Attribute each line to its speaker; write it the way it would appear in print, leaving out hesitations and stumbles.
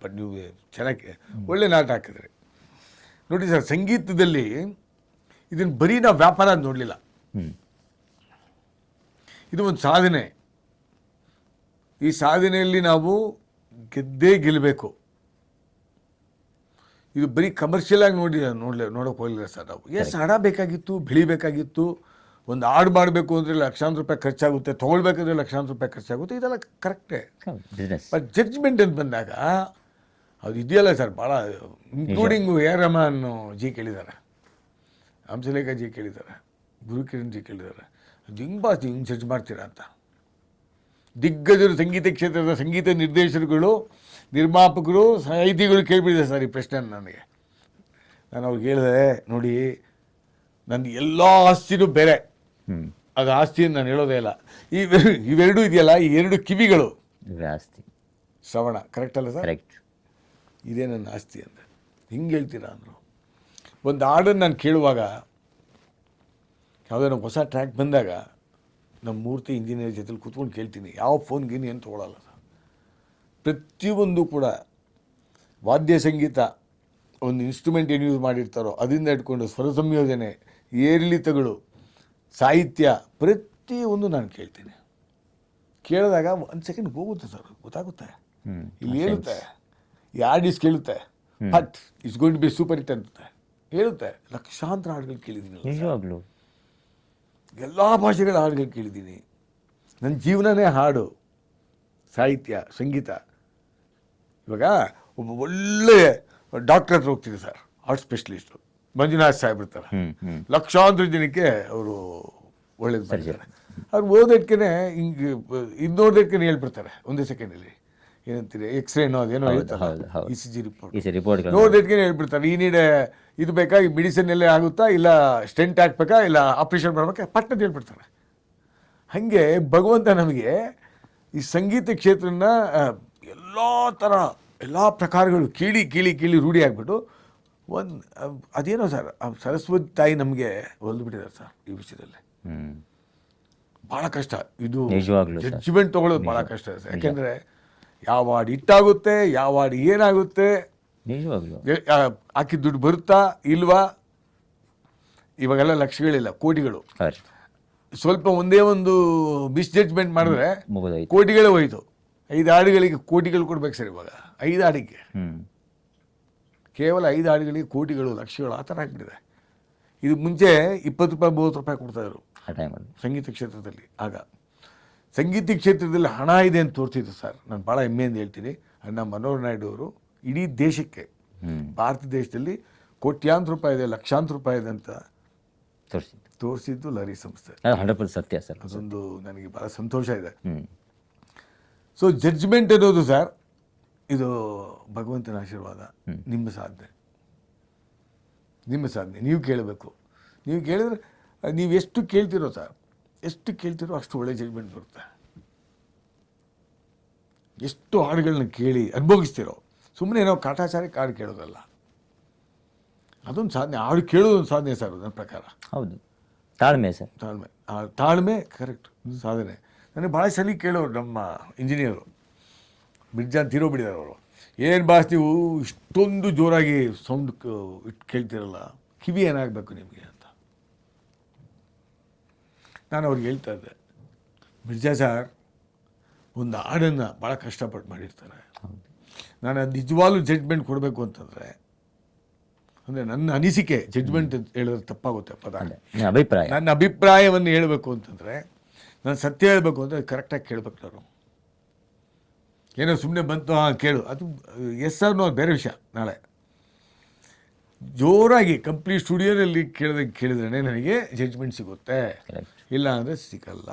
Speaker 1: But ನೀವು ಚೆನ್ನಾಗಿ ಒಳ್ಳೆ ನಾಟ ಹಾಕಿದ್ರಿ. ನೋಡಿ ಸರ್, ಸಂಗೀತದಲ್ಲಿ ಇದನ್ನು ಬರೀ ನಾವು ವ್ಯಾಪಾರ ಅಂತ ನೋಡಲಿಲ್ಲ. ಇದು ಒಂದು ಸಾಧನೆ. ಈ ಸಾಧನೆಯಲ್ಲಿ ನಾವು ಗೆದ್ದೇ ಗೆಲ್ಲಬೇಕು. ಇದು ಬರೀ ಕಮರ್ಷಿಯಲ್ ಆಗಿ ನೋಡೋಕೆ ಹೋಗಲಿಲ್ಲ ಸರ್ ನಾವು. ಹಣ ಬೇಕಾಗಿತ್ತು, ಬೆಳಿಬೇಕಾಗಿತ್ತು. ಒಂದು ಹಾಡು ಮಾಡಬೇಕು ಅಂದರೆ ಲಕ್ಷಾಂತರ ರೂಪಾಯಿ ಖರ್ಚಾಗುತ್ತೆ, ತೊಗೊಳ್ಬೇಕಾದ್ರೆ ಲಕ್ಷಾಂತರ ರೂಪಾಯಿ ಖರ್ಚಾಗುತ್ತೆ. ಇದೆಲ್ಲ ಕರೆಕ್ಟೇ. ಬಟ್ ಜಡ್ಜ್ಮೆಂಟ್ ಅಂತ ಬಂದಾಗ ಅದು ಇದೆಯಲ್ಲ ಸರ್, ಭಾಳ ಇನ್ಕ್ಲೂಡಿಂಗು AR ರೆಹಮಾನ್ ಜಿ ಕೇಳಿದ್ದಾರೆ, ಹಂಸಲೇಖ ಜಿ ಕೇಳಿದ್ದಾರೆ, ಗುರುಕಿರಣ್ ಜಿ ಕೇಳಿದ್ದಾರೆ. ಅದು ಹಿಂಗೆ ಜಡ್ಜ್ ಮಾಡ್ತೀರಾ ಅಂತ. ದಿಗ್ಗಜರು, ಸಂಗೀತ ಕ್ಷೇತ್ರದ ಸಂಗೀತ ನಿರ್ದೇಶಕರುಗಳು, ನಿರ್ಮಾಪಕರು, ಸಾಹಿತಿಗಳು ಕೇಳಿಬಿಟ್ಟಿದೆ ಸರ್ ಈ ಪ್ರಶ್ನೆ ನನಗೆ. ನಾನು ಅವ್ರಿಗೆ ಹೇಳಿದೆ, ನೋಡಿ ನನ್ನ ಎಲ್ಲ ಆಸ್ತಿನೂ ಬೇರೆ, ಅದು ಆಸ್ತಿಯನ್ನು ನಾನು ಹೇಳೋದೇ ಇಲ್ಲ. ಇವೆರಡೂ ಇದೆಯಲ್ಲ, ಈ ಎರಡು ಕಿವಿಗಳು
Speaker 2: ಆಸ್ತಿ,
Speaker 1: ಶ್ರವಣ, ಕರೆಕ್ಟ್ ಅಲ್ಲ ಸರ್?
Speaker 2: ಕರೆಕ್ಟ್.
Speaker 1: ಇದೇ ನನ್ನ ಆಸ್ತಿ ಅಂತ ಹಿಂಗೆ ಹೇಳ್ತೀರಾ ಅಂದರು. ಒಂದು ಹಾಡನ್ನು ನಾನು ಕೇಳುವಾಗ, ಯಾವುದೋ ಹೊಸ ಟ್ರ್ಯಾಕ್ ಬಂದಾಗ ನಮ್ಮ ಮೂರ್ತಿ ಇಂಜಿನಿಯರ್ ಜೊತೆಲಿ ಕೂತ್ಕೊಂಡು ಕೇಳ್ತೀನಿ. ಯಾವ ಫೋನ್ಗೇನು ಏನು ತೊಗೊಳಲ್ಲ ಸರ್. ಪ್ರತಿಯೊಂದು ಕೂಡ ವಾದ್ಯ ಸಂಗೀತ, ಒಂದು ಇನ್ಸ್ಟ್ರೂಮೆಂಟ್ ಏನು ಯೂಸ್ ಮಾಡಿರ್ತಾರೋ ಅದರಿಂದ ಇಟ್ಕೊಂಡು ಸ್ವರ ಸಂಯೋಜನೆ, ಏರಿಳಿತಗಳು, ಸಾಹಿತ್ಯ, ಪ್ರತಿಯೊಂದು ನಾನು ಕೇಳ್ತೀನಿ. ಕೇಳಿದಾಗ ಒಂದು ಸೆಕೆಂಡ್ ಹೋಗುತ್ತೆ ಸರ್, ಗೊತ್ತಾಗುತ್ತೆ. ಇಲ್ಲಿ ಹೇಳುತ್ತೆ, ಈ ಆರ್ಡಿಸ್ ಕೇಳುತ್ತೆ, but it's going to be super hit ಅಂತ ಹೇಳುತ್ತೆ. ಲಕ್ಷಾಂತರ ಹಾಡುಗಳು ಕೇಳಿದ್ದೀನಿ, ಎಲ್ಲ ಭಾಷೆಗಳ ಹಾಡುಗಳು ಕೇಳಿದ್ದೀನಿ. ನನ್ನ ಜೀವನನೇ ಹಾಡು, ಸಾಹಿತ್ಯ, ಸಂಗೀತ. ಇವಾಗ ಒಬ್ಬ ಒಳ್ಳೆ ಡಾಕ್ಟರ್ ಹತ್ರ ಹೋಗ್ತೀನಿ sir, heart specialist Manjunath Saheb ಇರ್ತಾರೆ. ಲಕ್ಷಾಂತರ ಜನಕ್ಕೆ ಅವರು ಒಳ್ಳೇದು ಮಾಡಿದ್ದಾರೆ. ಅವ್ರು ಓದೋದಕ್ಕೆ ಹಿಂಗೆ ಇದು ನೋಡೋದಕ್ಕೆ ಹೇಳ್ಬಿಡ್ತಾರೆ ಒಂದೇ ಸೆಕೆಂಡಲ್ಲಿ. ಏನಂತೀರಿ, ಎಕ್ಸ್ರೇನೋ ಅದೇನೋ ಹೇಳ್ತಾರೆ, ECG ರಿಪೋರ್ಟ್ ನೋಡೋದಕ್ಕೆ ಹೇಳ್ಬಿಡ್ತಾರೆ. ಈ ನೀಡೆ ಇದು ಬೇಕಾ, ಈ ಮೆಡಿಸಿನ್ ಎಲ್ಲೇ ಆಗುತ್ತಾ, ಇಲ್ಲ ಸ್ಟೆಂಟ್ ಹಾಕ್ಬೇಕಾ, ಇಲ್ಲ ಆಪ್ರೇಷನ್ ಮಾಡ್ಬೇಕಾ, ಪಟ್ಟದ ಹೇಳ್ಬಿಡ್ತಾರೆ. ಹಾಗೆ ಭಗವಂತ ನಮಗೆ ಈ ಸಂಗೀತ ಕ್ಷೇತ್ರನ ಎಲ್ಲ ಥರ ಎಲ್ಲ ಪ್ರಕಾರಗಳು ಕೀಳಿ ಕೀಳಿ ಕೀಳಿ ರೂಢಿ ಆಗಿಬಿಟ್ಟು ಒಂದು ಅದೇನೋ ಸರ್, ಸರಸ್ವತಿ ತಾಯಿ ನಮಗೆ ಹೊಲಿದ್ಬಿಟ್ಟಿದ್ದಾರೆ ಸರ್ ಈ ವಿಷಯದಲ್ಲಿ. ಭಾಳ ಕಷ್ಟ ಇದು, ಜಡ್ಜ್ಮೆಂಟ್ ತೊಗೊಳ್ಳೋದು ಭಾಳ ಕಷ್ಟ ಸರ್. ಯಾಕೆಂದರೆ ಯಾವ ಹಾಡು ಹಿಟ್ಟಾಗುತ್ತೆ, ಯಾವ ಹಾಡು ಏನಾಗುತ್ತೆ, ಹಾಕಿದ ದುಡ್ಡು ಬರುತ್ತಾ ಇಲ್ವಾ. ಇವಾಗೆಲ್ಲ ಲಕ್ಷಗಳಿಲ್ಲ, ಕೋಟಿಗಳು. ಸ್ವಲ್ಪ ಒಂದೇ ಒಂದು ಮಿಸ್ಜಡ್ಜ್ಮೆಂಟ್ ಮಾಡಿದ್ರೆ ಕೋಟಿಗಳೇ ಹೋಯ್ತು. 5 ಹಾಡುಗಳಿಗೆ ಕೋಟಿಗಳು ಕೊಡ್ಬೇಕು ಸರ್. ಇವಾಗ 5 ಹಾಡಿಗೆ, ಕೇವಲ 5 ಹಾಡುಗಳಿಗೆ ಕೋಟಿಗಳು, ಲಕ್ಷಗಳು, ಆ ಥರ ಆಗಿಬಿಟ್ಟಿದೆ. ಇದು ಮುಂಚೆ 20 ರೂಪಾಯಿ 30 ರೂಪಾಯಿ ಕೊಡ್ತಾಯಿದ್ರು ಸಂಗೀತ ಕ್ಷೇತ್ರದಲ್ಲಿ. ಆಗ ಸಂಗೀತ ಕ್ಷೇತ್ರದಲ್ಲಿ ಹಣ ಇದೆ ಅಂತ ತೋರಿಸಿದ್ರು ಸರ್. ನಾನು ಭಾಳ ಹೆಮ್ಮೆಯಿಂದ ಹೇಳ್ತೀನಿ, ಅಣ್ಣ ಮನೋಹರ್ ನಾಯ್ಡು ಅವರು ಇಡೀ ದೇಶಕ್ಕೆ, ಭಾರತ ದೇಶದಲ್ಲಿ ಕೋಟ್ಯಾಂತರ ರೂಪಾಯಿ ಇದೆ, ಲಕ್ಷಾಂತರ ರೂಪಾಯಿ ಇದೆ ಅಂತ ತೋರಿಸಿದ್ದು ಲಹರಿ ಸಂಸ್ಥೆ.
Speaker 2: 100% ಸತ್ಯ ಸರ್.
Speaker 1: ಅದೊಂದು ನನಗೆ ಭಾಳ ಸಂತೋಷ ಇದೆ. ಸೊ ಜಡ್ಜ್ಮೆಂಟ್ ಅನ್ನೋದು ಸರ್, ಇದು ಭಗವಂತನ ಆಶೀರ್ವಾದ. ನಿಮ್ಮ ಸಾಧನೆ, ನಿಮ್ಮ ಸಾಧನೆ ನೀವು ಕೇಳಬೇಕು. ನೀವು ಕೇಳಿದ್ರೆ ನೀವು ಎಷ್ಟು ಕೇಳ್ತಿರೋ ಸರ್, ಎಷ್ಟು ಕೇಳ್ತಿರೋ ಅಷ್ಟು ಒಳ್ಳೆ ಜಡ್ಜ್ಮೆಂಟ್ ಬರುತ್ತೆ. ಎಷ್ಟು ಹಾಡುಗಳನ್ನ ಕೇಳಿ ಅನುಭವಿಸ್ತಿರೋ, ಸುಮ್ಮನೆ ಏನೋ ಕಾಟಾಚಾರಕ್ಕೆ ಹಾಡು ಕೇಳೋದಲ್ಲ. ಅದೊಂದು ಸಾಧನೆ, ಹಾಡು ಕೇಳೋದೊಂದು ಸಾಧನೆ ಸರ್ ನನ್ನ ಪ್ರಕಾರ.
Speaker 2: ಹೌದು, ತಾಳ್ಮೆ ಸರ್,
Speaker 1: ತಾಳ್ಮೆ ಕರೆಕ್ಟ್ ಸಾಧನೆ. ನನಗೆ ಭಾಳ ಸಲ ಕೇಳೋರು ನಮ್ಮ ಇಂಜಿನಿಯರು ಬಿಡ್ಜಾನ್ ತೀರೋಗ್ಬಿಟ್ಟಿದ್ದಾರೆ ಅವರು. ಏನು ಬಾಸ್ ನೀವು ಇಷ್ಟೊಂದು ಜೋರಾಗಿ ಸೌಂಡ್ ಇಟ್ಟು ಕೇಳ್ತಿರಲ್ಲ, ಕಿವಿ ಏನಾಗಬೇಕು ನಿಮಗೆ ಅಂತ. ನಾನು ಅವ್ರಿಗೆ ಹೇಳ್ತಾ ಇದ್ದೆ, ಮಿರ್ಜಾ ಸರ್ ಒಂದು ಹಾಡನ್ನು ಭಾಳ ಕಷ್ಟಪಟ್ಟು ಮಾಡಿರ್ತಾರೆ. ನಾನು ಅದು ನಿಜವಾಗ್ಲೂ ಜಡ್ಜ್ಮೆಂಟ್ ಕೊಡಬೇಕು ಅಂತಂದರೆ, ಅಂದರೆ ನನ್ನ ಅನಿಸಿಕೆ, ಜಡ್ಜ್ಮೆಂಟ್ ಅಂತ ಹೇಳಿದ್ರೆ ತಪ್ಪಾಗುತ್ತೆ ಪದ,
Speaker 2: ಅಭಿಪ್ರಾಯ,
Speaker 1: ನನ್ನ ಅಭಿಪ್ರಾಯವನ್ನು ಹೇಳಬೇಕು ಅಂತಂದರೆ, ನಾನು ಸತ್ಯ ಹೇಳಬೇಕು ಅಂದರೆ ಕರೆಕ್ಟಾಗಿ ಕೇಳಬೇಕು. ನಾನು ಏನೋ ಸುಮ್ಮನೆ ಬಂತು ಕೇಳು, ಅದು ಎಸ್ ಆರ್ ನೋ ಬೇರೆ ವಿಷಯ. ನಾಳೆ ಜೋರಾಗಿ ಕಂಪ್ಲೀಟ್ ಸ್ಟುಡಿಯೋದಲ್ಲಿ ಕೇಳಿದ್ರೆ ನನಗೆ ಜಡ್ಜ್ಮೆಂಟ್ ಸಿಗುತ್ತೆ, ಇಲ್ಲ ಅಂದರೆ ಸಿಗಲ್ಲ.